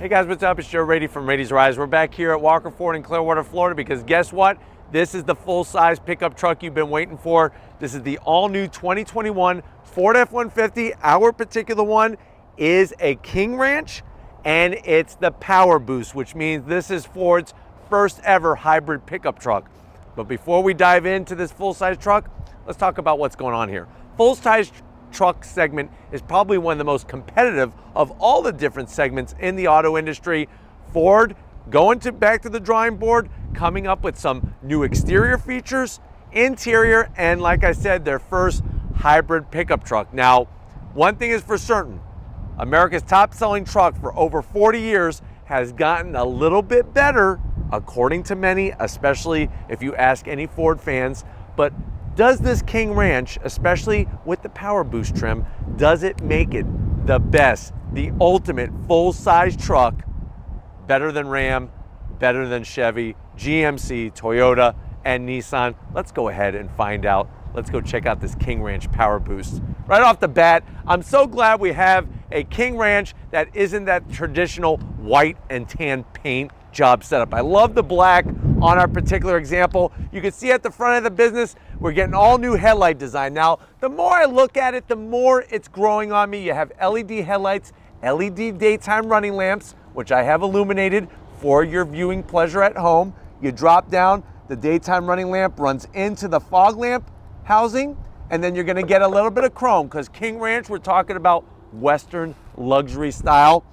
Hey guys, what's up? It's Joe Rady from Rady's Rise. We're back here at Walker Ford in Clearwater, Florida, because guess what? This is the full-size pickup truck you've been waiting for. This is the all-new 2021 Ford F-150. Our particular one is a King Ranch, and it's the PowerBoost, which means this is Ford's first ever hybrid pickup truck. But before we dive into this full-size truck, let's talk about what's going on here. Full-size truck segment is probably one of the most competitive of all the different segments in the auto industry. Ford going back to the drawing board, coming up with some new exterior features, interior, and like I said, their first hybrid pickup truck. Now, one thing is for certain, America's top-selling truck for over 40 years has gotten a little bit better, according to many, especially if you ask any Ford fans. But does this King Ranch, especially with the PowerBoost trim, does it make it the best, the ultimate full-size truck, better than Ram, better than Chevy, GMC, Toyota, and Nissan? Let's go ahead and find out. Let's go check out this King Ranch PowerBoost. Right off the bat, I'm so glad we have a King Ranch that isn't that traditional white and tan paint job setup. I love the black on our particular example. You can see at the front of the business, we're getting all new headlight design. Now, the more I look at it, the more it's growing on me. You have LED headlights, LED daytime running lamps, which I have illuminated for your viewing pleasure at home. You drop down, the daytime running lamp runs into the fog lamp housing, and then you're gonna get a little bit of chrome, because King Ranch, we're talking about Western luxury style.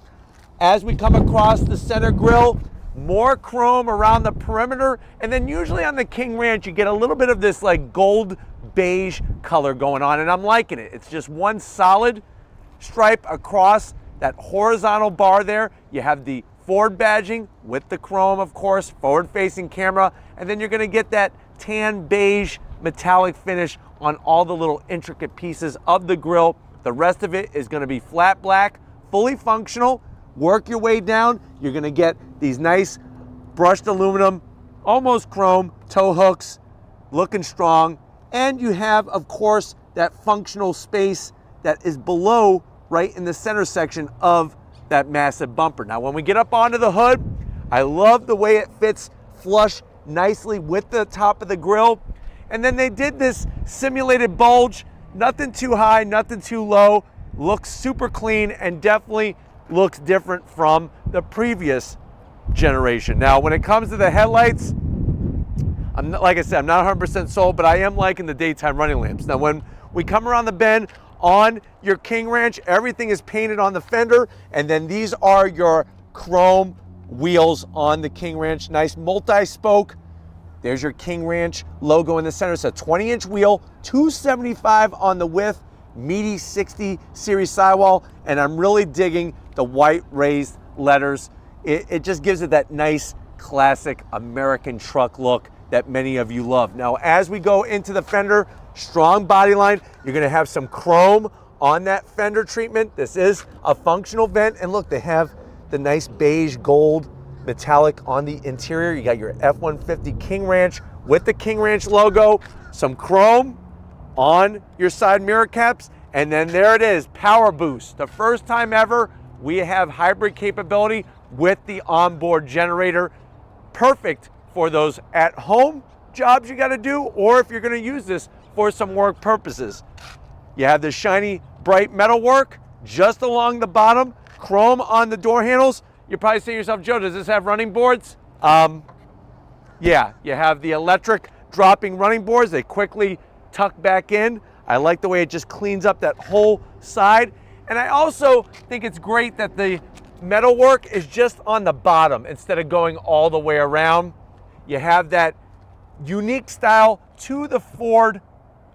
As we come across the center grille, more chrome around the perimeter, and then usually on the King Ranch you get a little bit of this like gold beige color going on, and I'm liking it. It's just one solid stripe across that horizontal bar there. You have the Ford badging with the chrome, of course, forward-facing camera, and then you're gonna get that tan beige metallic finish on all the little intricate pieces of the grille. The rest of it is gonna be flat black, fully functional. Work your way down, you're gonna get these nice brushed aluminum, almost chrome tow hooks, looking strong. And you have, of course, that functional space that is below, right in the center section of that massive bumper. Now, when we get up onto the hood, I love the way it fits flush nicely with the top of the grille. And then they did this simulated bulge, nothing too high, nothing too low, looks super clean and definitely looks different from the previous generation. Now, when it comes to the headlights, like I said, I'm not 100% sold, but I am liking the daytime running lamps. Now, when we come around the bend on your King Ranch, everything is painted on the fender, and then these are your chrome wheels on the King Ranch. Nice multi-spoke. There's your King Ranch logo in the center. It's a 20-inch wheel, 275 on the width, meaty 60 series sidewall, and I'm really digging the white raised letters. It just gives it that nice classic American truck look that many of you love. Now, as we go into the fender, strong body line, you're gonna have some chrome on that fender treatment. This is a functional vent, and look, they have the nice beige gold metallic on the interior. You got your F-150 King Ranch with the King Ranch logo, some chrome on your side mirror caps, and then there it is, PowerBoost. The first time ever we have hybrid capability with the onboard generator. Perfect for those at-home jobs you gotta do, or if you're gonna use this for some work purposes. You have the shiny, bright metal work just along the bottom, chrome on the door handles. You're probably saying to yourself, Joe, does this have running boards? Yeah, you have the electric dropping running boards. They quickly tuck back in. I like the way it just cleans up that whole side. And I also think it's great that the metal work is just on the bottom instead of going all the way around. You have that unique style to the Ford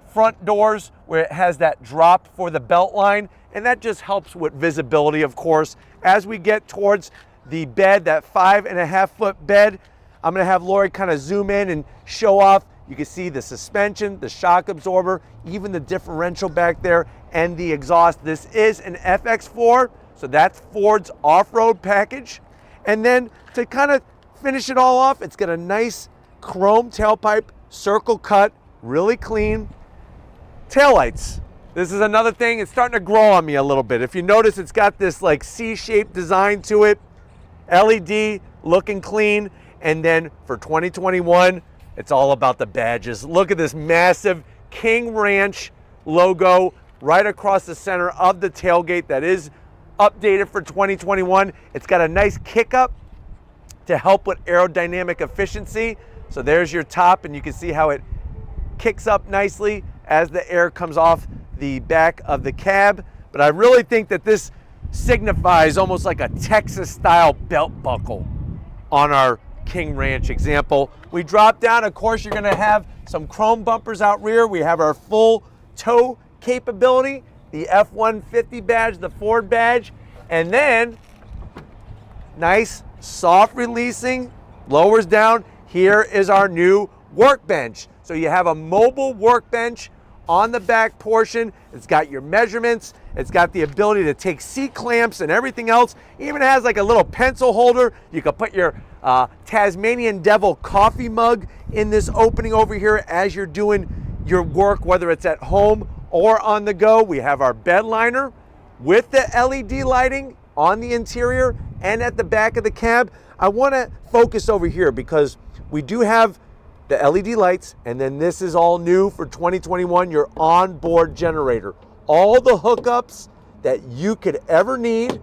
front doors where it has that drop for the belt line, and that just helps with visibility, of course. As we get towards the bed, that 5.5-foot bed, I'm gonna have Lori kind of zoom in and show off. You can see the suspension, the shock absorber, even the differential back there, and the exhaust. This is an FX4, so that's Ford's off-road package. And then to kind of finish it all off, it's got a nice chrome tailpipe, circle cut, really clean. Taillights. This is another thing, it's starting to grow on me a little bit. If you notice, it's got this like C-shaped design to it. LED, looking clean. And then for 2021, it's all about the badges. Look at this massive King Ranch logo right across the center of the tailgate that is updated for 2021. It's got a nice kick up to help with aerodynamic efficiency. So there's your top, and you can see how it kicks up nicely as the air comes off the back of the cab. But I really think that this signifies almost like a Texas style belt buckle on our King Ranch example. We drop down, of course, you're gonna have some chrome bumpers out rear. We have our full tow capability, the F-150 badge, the Ford badge, and then nice soft releasing, lowers down. Here is our new workbench. So you have a mobile workbench on the back portion. It's got your measurements. It's got the ability to take seat clamps and everything else. Even has like a little pencil holder. You can put your Tasmanian Devil coffee mug in this opening over here as you're doing your work, whether it's at home or on the go. We have our bed liner with the LED lighting on the interior and at the back of the cab. I want to focus over here because we do have the LED lights, and then this is all new for 2021, your onboard generator. All the hookups that you could ever need,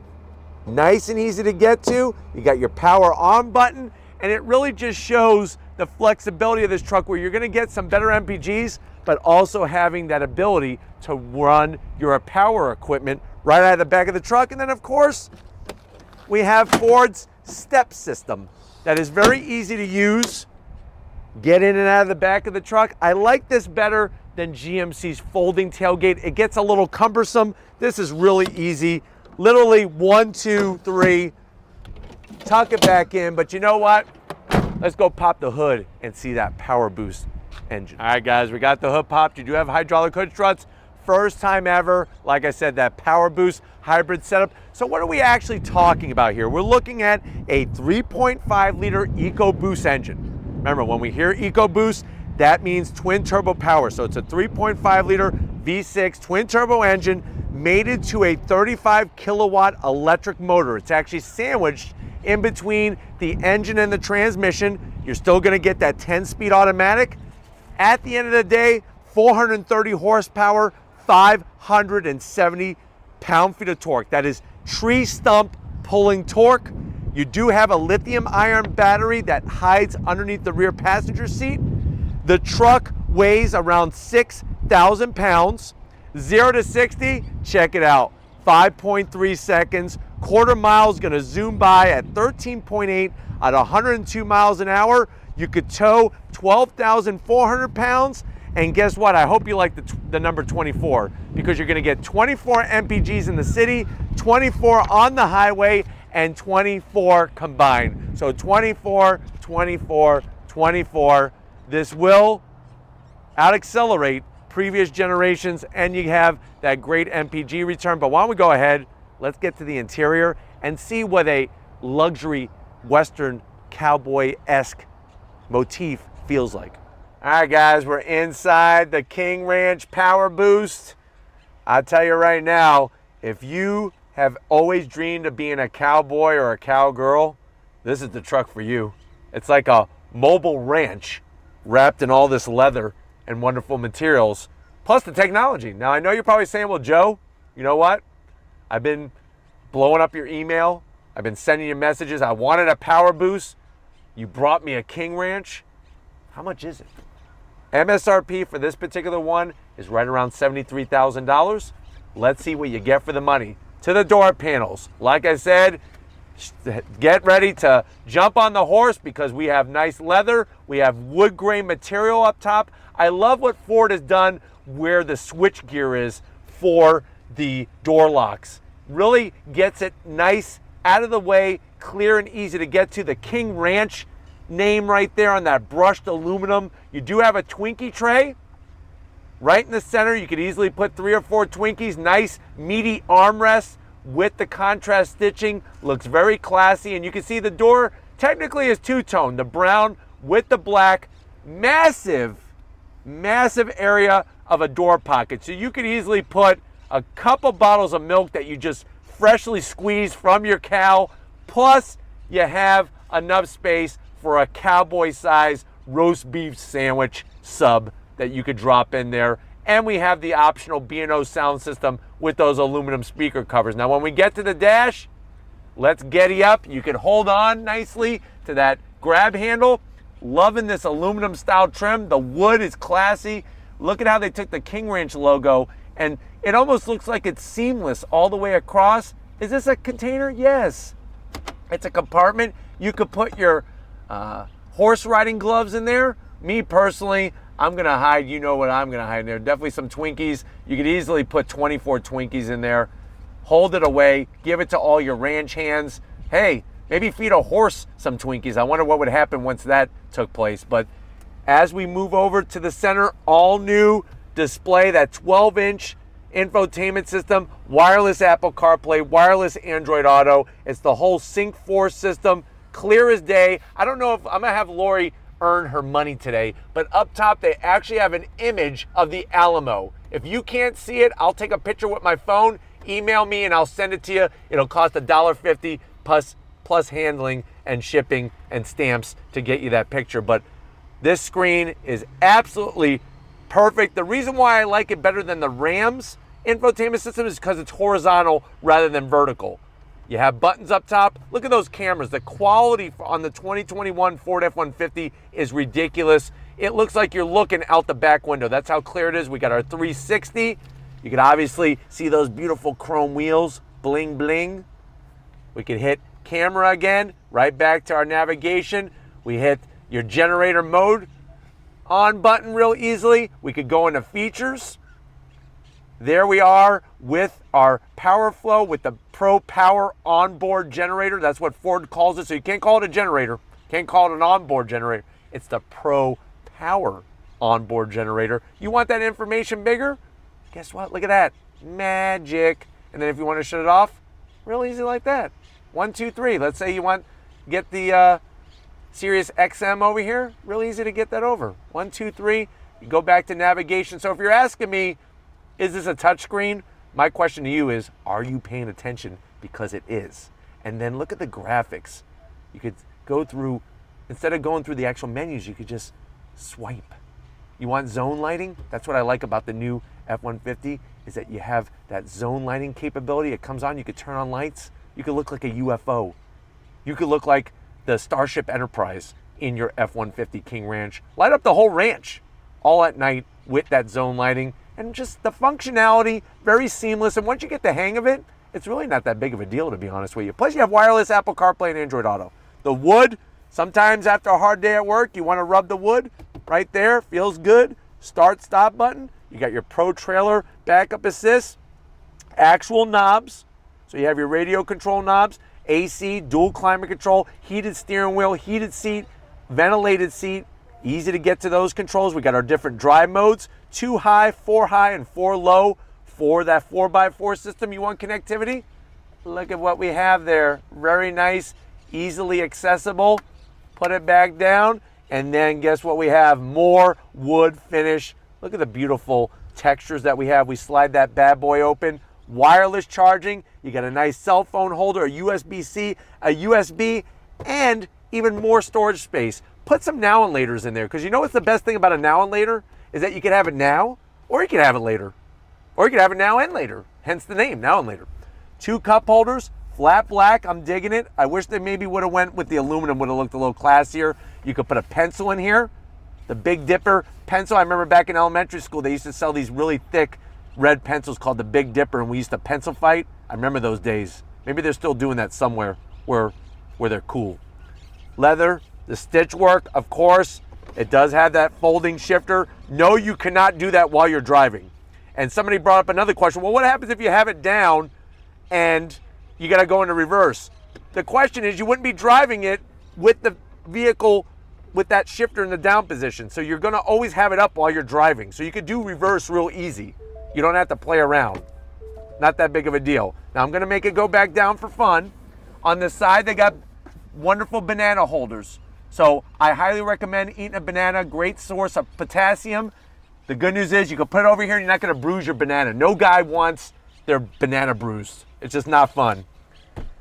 nice and easy to get to. You got your power on button, and it really just shows the flexibility of this truck where you're gonna get some better MPGs, but also having that ability to run your power equipment right out of the back of the truck. And then of course, we have Ford's step system that is very easy to use. Get in and out of the back of the truck. I like this better than GMC's folding tailgate. It gets a little cumbersome. This is really easy. Literally 1, 2, 3, tuck it back in. But you know what? Let's go pop the hood and see that PowerBoost engine. All right, guys, we got the hood popped. You do have hydraulic hood struts. First time ever, like I said, that PowerBoost hybrid setup. So what are we actually talking about here? We're looking at a 3.5 liter EcoBoost engine. Remember, when we hear EcoBoost, that means twin turbo power. So it's a 3.5 liter V6 twin turbo engine mated to a 35 kilowatt electric motor. It's actually sandwiched in between the engine and the transmission. You're still gonna get that 10-speed automatic. At the end of the day, 430 horsepower, 570 pound-feet of torque. That is tree stump pulling torque. You do have a lithium-ion battery that hides underneath the rear passenger seat. The truck weighs around 6,000 pounds. 0 to 60, check it out, 5.3 seconds. Quarter mile is gonna zoom by at 13.8 at 102 miles an hour. You could tow 12,400 pounds. And guess what? I hope you like the number 24 because you're gonna get 24 MPGs in the city, 24 on the highway, and 24 combined. So 24, 24, 24. This will out-accelerate previous generations, and you have that great MPG return. But why don't we go ahead, let's get to the interior and see what a luxury Western cowboy-esque motif feels like. All right, guys, we're inside the King Ranch PowerBoost. I'll tell you right now, if you have always dreamed of being a cowboy or a cowgirl, this is the truck for you. It's like a mobile ranch wrapped in all this leather and wonderful materials, plus the technology. Now, I know you're probably saying, well, Joe, you know what? I've been blowing up your email. I've been sending you messages. I wanted a PowerBoost. You brought me a King Ranch. How much is it? MSRP for this particular one is right around $73,000. Let's see what you get for the money. To the door panels. Like I said, get ready to jump on the horse because we have nice leather. We have wood grain material up top. I love what Ford has done where the switch gear is for the door locks. Really gets it nice, out of the way, clear and easy to get to. The King Ranch name right there on that brushed aluminum. You do have a Twinkie tray right in the center. You could easily put 3 or 4 Twinkies. Nice meaty armrests with the contrast stitching. Looks very classy, and you can see the door technically is two-tone, the brown with the black. Massive area of a door pocket. So you could easily put a couple bottles of milk that you just freshly squeezed from your cow, plus you have enough space for a cowboy-sized roast beef sandwich sub that you could drop in there. And we have the optional B&O sound system with those aluminum speaker covers. Now, when we get to the dash, let's giddy up. You can hold on nicely to that grab handle. Loving this aluminum style trim. The wood is classy. Look at how they took the King Ranch logo, and it almost looks like it's seamless all the way across. Is this a container? Yes. It's a compartment. You could put your horse riding gloves in there. Me personally, I'm gonna hide, you know what I'm gonna hide in there. Definitely some Twinkies. You could easily put 24 Twinkies in there. Hold it away, give it to all your ranch hands. Hey, maybe feed a horse some Twinkies. I wonder what would happen once that took place. But as we move over to the center, all new display, that 12-inch infotainment system, wireless Apple CarPlay, wireless Android Auto. It's the whole Sync 4 system, clear as day. I don't know if I'm gonna have Lori earn her money today, but up top they actually have an image of the Alamo. If you can't see it, I'll take a picture with my phone, email me, and I'll send it to you. It'll cost $1.50 plus handling and shipping and stamps to get you that picture. But this screen is absolutely perfect. The reason why I like it better than the Ram's infotainment system is because it's horizontal rather than vertical. You have buttons up top. Look at those cameras. The quality on the 2021 Ford F-150 is ridiculous. It looks like you're looking out the back window. That's how clear it is. We got our 360. You can obviously see those beautiful chrome wheels, bling bling. We can hit camera again, right back to our navigation. We hit your generator mode on button real easily. We could go into features. There we are with our power flow with the Pro Power onboard generator. That's what Ford calls it. So you can't call it a generator. Can't call it an onboard generator. It's the Pro Power onboard generator. You want that information bigger? Guess what? Look at that. Magic. And then if you want to shut it off, real easy like that. 1, 2, 3. Let's say you want get the Sirius XM over here. Real easy to get that over. 1, 2, 3. You go back to navigation. So if you're asking me, is this a touchscreen? My question to you is, are you paying attention? Because it is. And then look at the graphics. You could go through, instead of going through the actual menus, you could just swipe. You want zone lighting? That's what I like about the new F-150, is that you have that zone lighting capability. It comes on, you could turn on lights. You could look like a UFO. You could look like the Starship Enterprise in your F-150 King Ranch. Light up the whole ranch all at night with that zone lighting. And just the functionality, very seamless. And once you get the hang of it, it's really not that big of a deal, to be honest with you. Plus, you have wireless Apple CarPlay and Android Auto. The wood, sometimes after a hard day at work, you want to rub the wood right there. Feels good. Start, stop button. You got your Pro Trailer backup assist, actual knobs. So you have your radio control knobs, AC, dual climate control, heated steering wheel, heated seat, ventilated seat. Easy to get to those controls. We got our different drive modes, 2 high, 4 high, and 4 low for that 4x4 system. You want connectivity? Look at what we have there. Very nice, easily accessible. Put it back down, and then guess what we have? More wood finish. Look at the beautiful textures that we have. We slide that bad boy open. Wireless charging. You got a nice cell phone holder, a USB-C, a USB, and even more storage space. Put some now and laters in there, because you know what's the best thing about a now and later is that you can have it now, or you can have it later, or you can have it now and later. Hence the name, now and later. 2 cup holders, flat black. I'm digging it. I wish they maybe would have went with the aluminum. Would have looked a little classier. You could put a pencil in here, the Big Dipper pencil. I remember back in elementary school they used to sell these really thick red pencils called the Big Dipper, and we used to pencil fight. I remember those days. Maybe they're still doing that somewhere where they're cool. Leather. The stitch work, of course, it does have that folding shifter. No, you cannot do that while you're driving. And somebody brought up another question. Well, what happens if you have it down and you got to go into reverse? The question is, you wouldn't be driving it with the vehicle with that shifter in the down position. So you're going to always have it up while you're driving. So you could do reverse real easy. You don't have to play around. Not that big of a deal. Now I'm going to make it go back down for fun. On the side, they got wonderful banana holders. So I highly recommend eating a banana, great source of potassium. The good news is you can put it over here and you're not gonna bruise your banana. No guy wants their banana bruised. It's just not fun.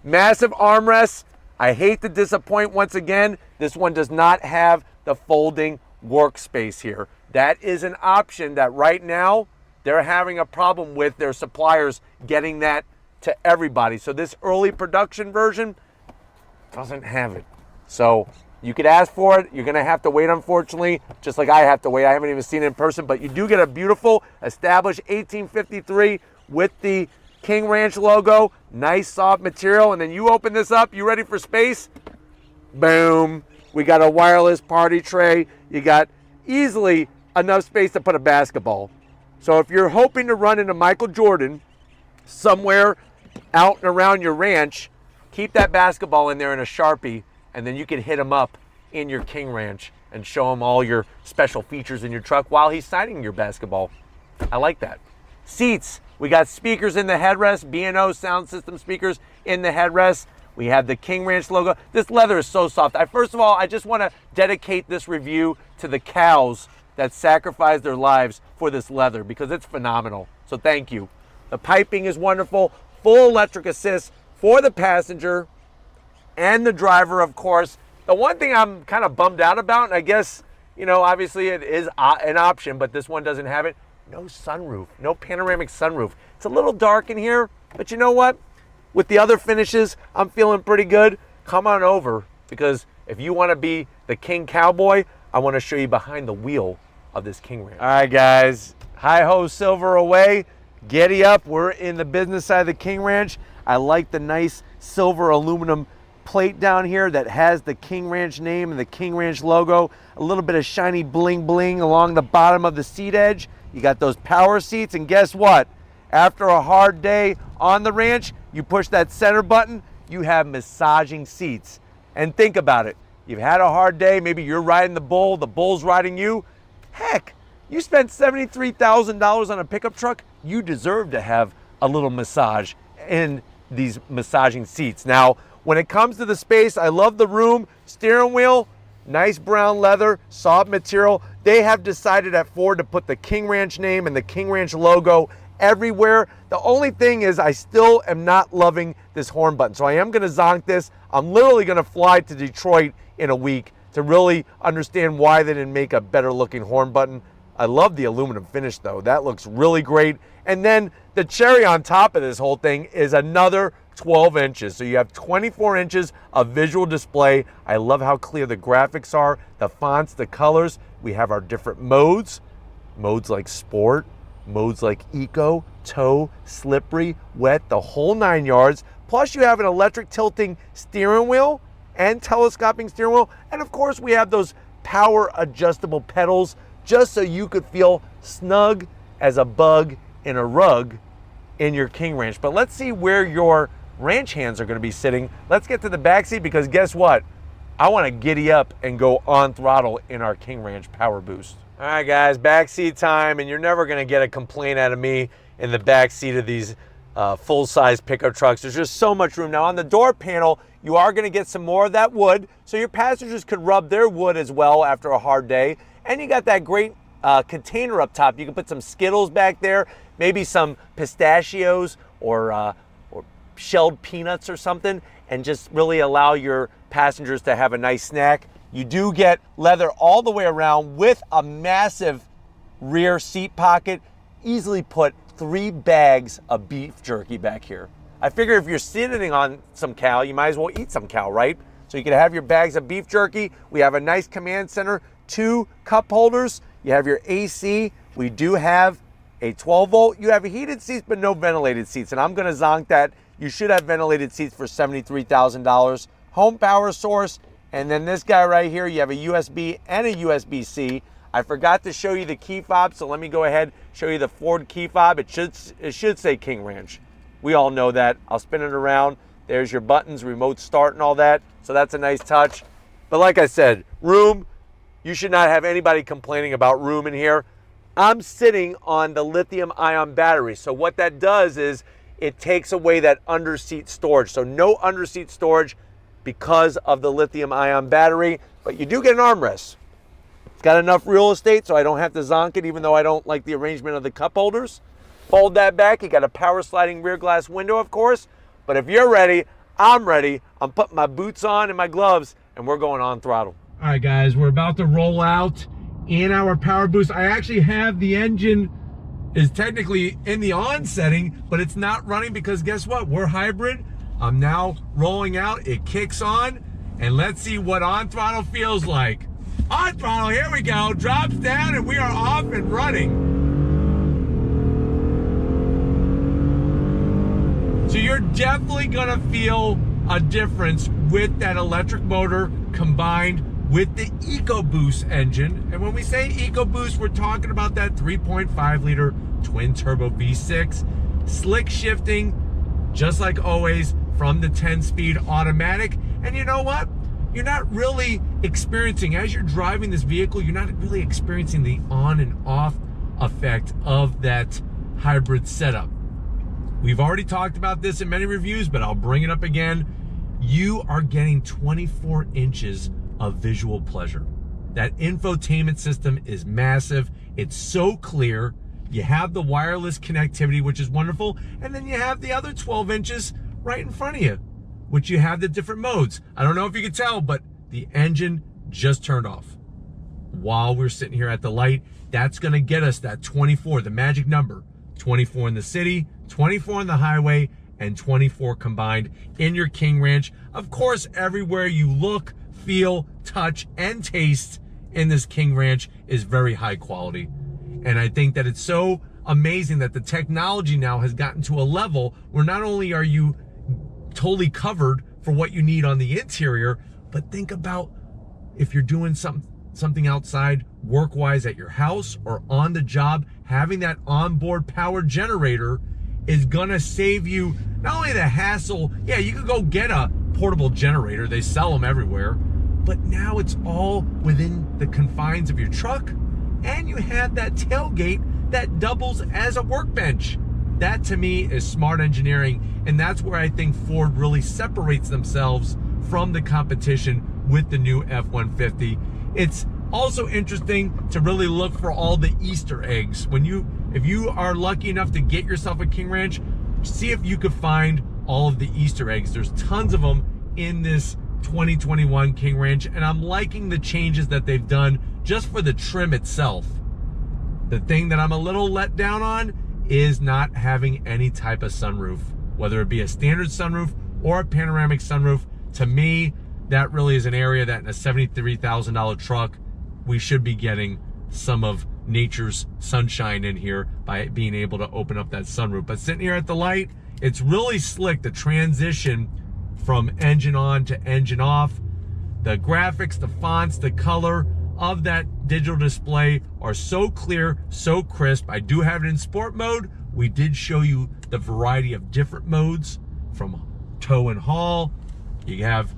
Massive armrests. I hate to disappoint once again, this one does not have the folding workspace here. That is an option that right now they're having a problem with their suppliers getting that to everybody. So this early production version doesn't have it. So you could ask for it. You're gonna have to wait, unfortunately, just like I have to wait. I haven't even seen it in person, but you do get a beautiful established 1853 with the King Ranch logo, nice soft material. And then you open this up, you ready for space? Boom. We got a wireless party tray. You got easily enough space to put a basketball. So if you're hoping to run into Michael Jordan somewhere out and around your ranch, keep that basketball in there in a Sharpie, and then you can hit him up in your King Ranch and show him all your special features in your truck while he's signing your basketball. I like that. Seats, we got speakers in the headrest, B&O sound system speakers in the headrest. We have the King Ranch logo. This leather is so soft. First of all, I just want to dedicate this review to the cows that sacrificed their lives for this leather because it's phenomenal. So thank you. The piping is wonderful. Full electric assist for the passenger and the driver, of course. The one thing I'm kind of bummed out about, and I guess, you know, obviously it is an option, but this one doesn't have it. No sunroof, no panoramic sunroof. It's a little dark in here, but you know what? With the other finishes, I'm feeling pretty good. Come on over, because if you want to be the King Cowboy, I want to show you behind the wheel of this King Ranch. All right, guys, hi-ho silver away. Giddy up, we're in the business side of the King Ranch. I like the nice silver aluminum plate down here that has the King Ranch name and the King Ranch logo. A little bit of shiny bling bling along the bottom of the seat edge. You got those power seats, and guess what? After a hard day on the ranch, you push that center button, you have massaging seats. And think about it. You've had a hard day, maybe you're riding the bull's riding you. Heck, you spent $73,000 on a pickup truck, you deserve to have a little massage in these massaging seats. Now, when it comes to the space, I love the room, steering wheel, nice brown leather, soft material. They have decided at Ford to put the King Ranch name and the King Ranch logo everywhere. The only thing is I still am not loving this horn button. So I am gonna zonk this. I'm literally gonna fly to Detroit in a week to really understand why they didn't make a better looking horn button. I love the aluminum finish though. That looks really great. And then the cherry on top of this whole thing is another 12 inches. So you have 24 inches of visual display. I love how clear the graphics are, the fonts, the colors. We have our different modes like sport, modes like eco, tow, slippery, wet, the whole 9 yards. Plus you have an electric tilting steering wheel and telescoping steering wheel. And of course we have those power adjustable pedals just so you could feel snug as a bug in a rug in your King Ranch. But let's see where your ranch hands are going to be sitting. Let's get to the back seat, because guess what? I want to giddy up and go on throttle in our King Ranch PowerBoost. All right, guys, backseat time, and you're never going to get a complaint out of me in the back seat of these full-size pickup trucks. There's just so much room. Now, on the door panel, you are going to get some more of that wood, so your passengers could rub their wood as well after a hard day. And you got that great container up top. You can put some Skittles back there, maybe some pistachios or shelled peanuts or something, and just really allow your passengers to have a nice snack. You do get leather all the way around with a massive rear seat pocket. Easily put 3 bags of beef jerky back here. I figure if you're sitting on some cow, you might as well eat some cow, right? So you can have your bags of beef jerky. We have a nice command center, 2 cup holders. You have your AC. We do have a 12 volt. You have heated seats, but no ventilated seats. And I'm gonna zonk that. You should have ventilated seats for $73,000. Home power source. And then this guy right here, you have a USB and a USB-C. I forgot to show you the key fob, so let me go ahead, show you the Ford key fob. It should say King Ranch. We all know that. I'll spin it around. There's your buttons, remote start and all that. So that's a nice touch. But like I said, room, you should not have anybody complaining about room in here. I'm sitting on the lithium ion battery. So what that does is it takes away that underseat storage. So no underseat storage because of the lithium ion battery, but you do get an armrest. It's got enough real estate so I don't have to zonk it, even though I don't like the arrangement of the cup holders. Fold that back, you got a power sliding rear glass window, of course, but if you're ready, I'm ready. I'm putting my boots on and my gloves, and we're going on throttle. All right, guys, we're about to roll out in our PowerBoost. I actually have the engine is technically in the on setting, but it's not running because guess what? We're hybrid. I'm now rolling out. It kicks on, and let's see what on throttle feels like. On throttle, here we go. Drops down, and we are off and running. So you're definitely gonna feel a difference with that electric motor combined with the EcoBoost engine. And when we say EcoBoost, we're talking about that 3.5 liter twin turbo V6, slick shifting, just like always from the 10-speed automatic. And you know what? You're not really experiencing, as you're driving this vehicle, you're not really experiencing the on and off effect of that hybrid setup. We've already talked about this in many reviews, but I'll bring it up again. You are getting 24 inches of visual pleasure. That infotainment system is massive. It's so clear. You have the wireless connectivity, which is wonderful. And then you have the other 12 inches right in front of you, which you have the different modes. I don't know if you can tell, but the engine just turned off while we're sitting here at the light. That's gonna get us that 24, the magic number. 24 in the city, 24 on the highway, and 24 combined in your King Ranch. Of course, everywhere you look, feel, touch, and taste in this King Ranch is very high quality. And I think that it's so amazing that the technology now has gotten to a level where not only are you totally covered for what you need on the interior, but think about if you're doing something outside work-wise at your house or on the job, having that onboard power generator is gonna save you not only the hassle. Yeah, you could go get a portable generator, they sell them everywhere, but now it's all within the confines of your truck, and you have that tailgate that doubles as a workbench. That to me is smart engineering, and that's where I think Ford really separates themselves from the competition with the new F-150. It's also interesting to really look for all the Easter eggs. If you are lucky enough to get yourself a King Ranch, see if you could find all of the Easter eggs. There's tons of them in this 2021 King Ranch, and I'm liking the changes that they've done just for the trim itself. The thing that I'm a little let down on is not having any type of sunroof, whether it be a standard sunroof or a panoramic sunroof. To me, that really is an area that in a $73,000 truck, we should be getting some of nature's sunshine in here by being able to open up that sunroof. But sitting here at the light, it's really slick, the transition from engine on to engine off. The graphics, the fonts, the color of that digital display are so clear, so crisp. I do have it in sport mode. We did show you the variety of different modes, from tow and haul. You have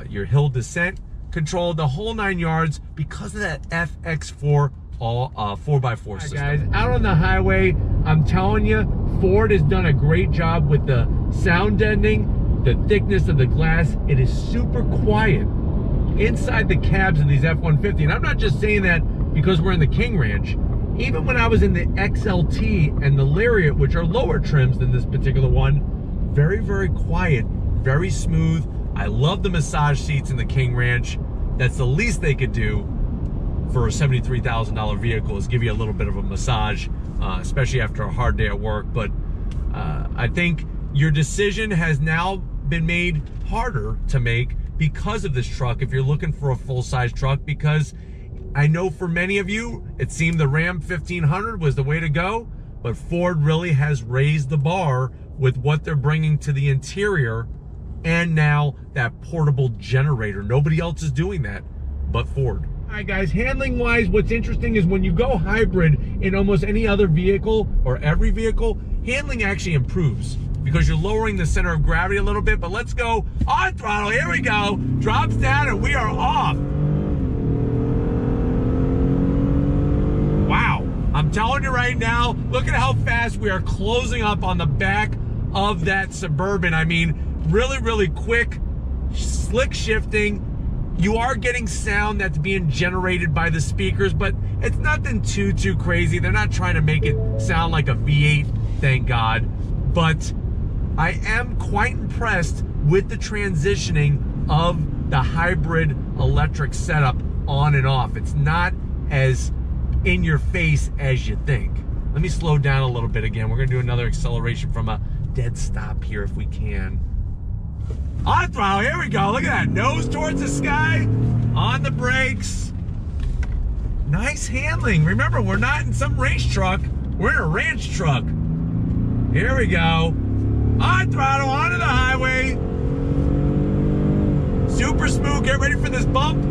your hill descent control, the whole 9 yards, because of that FX4 all 4x4 system. Guys, out on the highway, I'm telling you, Ford has done a great job with the sound deadening, the thickness of the glass. It is super quiet inside the cabs of these F-150. And I'm not just saying that because we're in the King Ranch. Even when I was in the XLT and the Lariat, which are lower trims than this particular one, very, very quiet, very smooth. I love the massage seats in the King Ranch. That's the least they could do for a $73,000 vehicle, is give you a little bit of a massage, especially after a hard day at work. But I think your decision has now been made harder to make because of this truck if you're looking for a full-size truck, because I know for many of you, it seemed the Ram 1500 was the way to go, but Ford really has raised the bar with what they're bringing to the interior, and now that portable generator. Nobody else is doing that but Ford. All right, guys, handling wise, what's interesting is when you go hybrid in almost any other vehicle or every vehicle, handling actually improves because you're lowering the center of gravity a little bit. But let's go on throttle. Here we go. Drops down and we are off. Wow. I'm telling you right now, look at how fast we are closing up on the back of that Suburban. I mean, really, really quick, slick shifting. You are getting sound that's being generated by the speakers, but it's nothing too crazy. They're not trying to make it sound like a V8, thank God. But I am quite impressed with the transitioning of the hybrid electric setup on and off. It's not as in your face as you think. Let me slow down a little bit again. We're gonna do another acceleration from a dead stop here if we can. On throttle, here we go. Look at that, nose towards the sky, on the brakes. Nice handling. Remember, we're not in some race truck, we're in a ranch truck. Here we go. On throttle, onto the highway. Super smooth, get ready for this bump.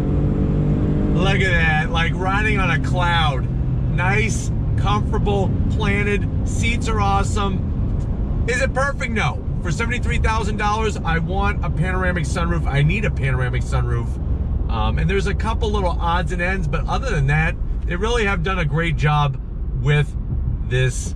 Look at that, like riding on a cloud. Nice, comfortable, planted, seats are awesome. Is it perfect? No. For $73,000, I want a panoramic sunroof. I need a panoramic sunroof. And there's a couple little odds and ends, but other than that, they really have done a great job with this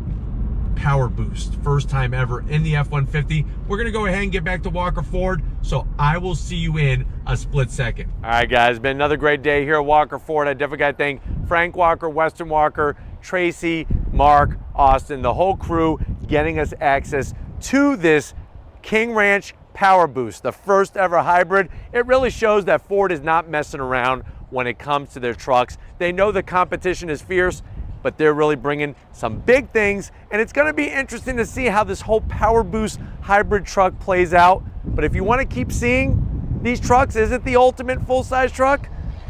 PowerBoost. First time ever in the F-150. We're gonna go ahead and get back to Walker Ford, so I will see you in a split second. All right, guys, been another great day here at Walker Ford. I definitely gotta thank Frank Walker, Weston Walker, Tracy, Mark, Austin, the whole crew getting us access to this King Ranch PowerBoost, the first ever hybrid. It really shows that Ford is not messing around when it comes to their trucks. They know the competition is fierce, but they're really bringing some big things, and it's gonna be interesting to see how this whole PowerBoost hybrid truck plays out. But if you wanna keep seeing these trucks, is it the ultimate full-size truck?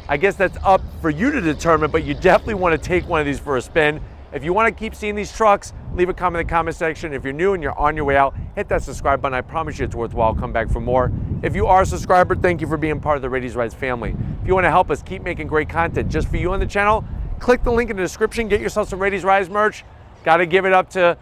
I guess that's up for you to determine, but you definitely wanna take one of these for a spin. If you wanna keep seeing these trucks, leave a comment in the comment section. If you're new and you're on your way out, hit that subscribe button. I promise you it's worthwhile. Come back for more. If you are a subscriber, thank you for being part of the Ladies Rides family. If you wanna help us keep making great content just for you on the channel, click the link in the description, get yourself some Ladies Rides merch. Gotta give it up to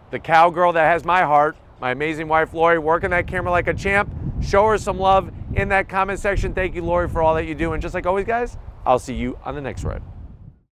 the cowgirl that has my heart, my amazing wife, Lori, working that camera like a champ. Show her some love in that comment section. Thank you, Lori, for all that you do. And just like always, guys, I'll see you on the next ride.